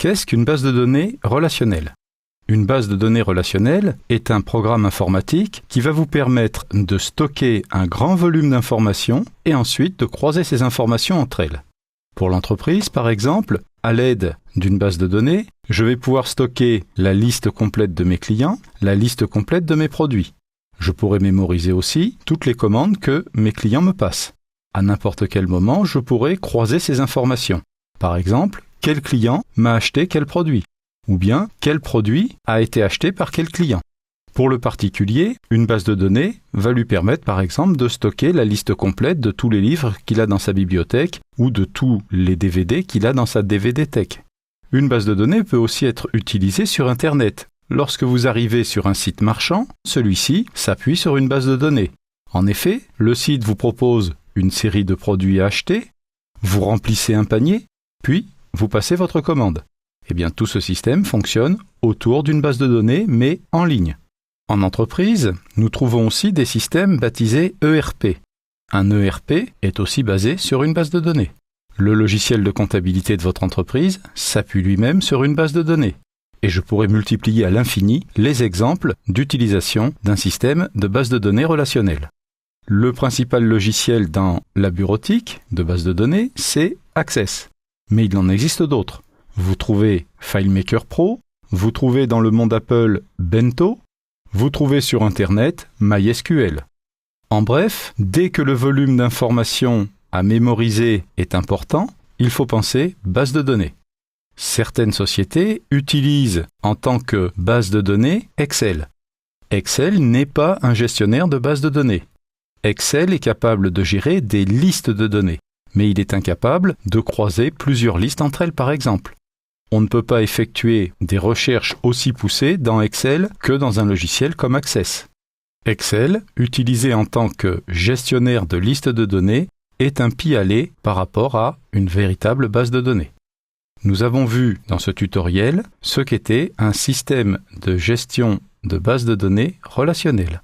Qu'est-ce qu'une base de données relationnelle ? Une base de données relationnelle est un programme informatique qui va vous permettre de stocker un grand volume d'informations et ensuite de croiser ces informations entre elles. Pour l'entreprise, par exemple, à l'aide d'une base de données, je vais pouvoir stocker la liste complète de mes clients, la liste complète de mes produits. Je pourrais mémoriser aussi toutes les commandes que mes clients me passent. À n'importe quel moment, je pourrais croiser ces informations. Par exemple, quel client m'a acheté quel produit ? Ou bien, quel produit a été acheté par quel client ? Pour le particulier, une base de données va lui permettre par exemple de stocker la liste complète de tous les livres qu'il a dans sa bibliothèque ou de tous les DVD qu'il a dans sa DVD-thèque. Une base de données peut aussi être utilisée sur Internet. Lorsque vous arrivez sur un site marchand, celui-ci s'appuie sur une base de données. En effet, le site vous propose une série de produits à acheter, vous remplissez un panier, puis vous passez votre commande. Eh bien, tout ce système fonctionne autour d'une base de données, mais en ligne. En entreprise, nous trouvons aussi des systèmes baptisés ERP. Un ERP est aussi basé sur une base de données. Le logiciel de comptabilité de votre entreprise s'appuie lui-même sur une base de données. Et je pourrais multiplier à l'infini les exemples d'utilisation d'un système de base de données relationnelle. Le principal logiciel dans la bureautique de base de données, c'est Access. Mais il en existe d'autres. Vous trouvez FileMaker Pro, vous trouvez dans le monde Apple Bento, vous trouvez sur Internet MySQL. En bref, dès que le volume d'informations à mémoriser est important, il faut penser base de données. Certaines sociétés utilisent en tant que base de données Excel. Excel n'est pas un gestionnaire de base de données. Excel est capable de gérer des listes de données, mais il est incapable de croiser plusieurs listes entre elles par exemple. On ne peut pas effectuer des recherches aussi poussées dans Excel que dans un logiciel comme Access. Excel, utilisé en tant que gestionnaire de listes de données, est un pis-aller par rapport à une véritable base de données. Nous avons vu dans ce tutoriel ce qu'était un système de gestion de base de données relationnelle.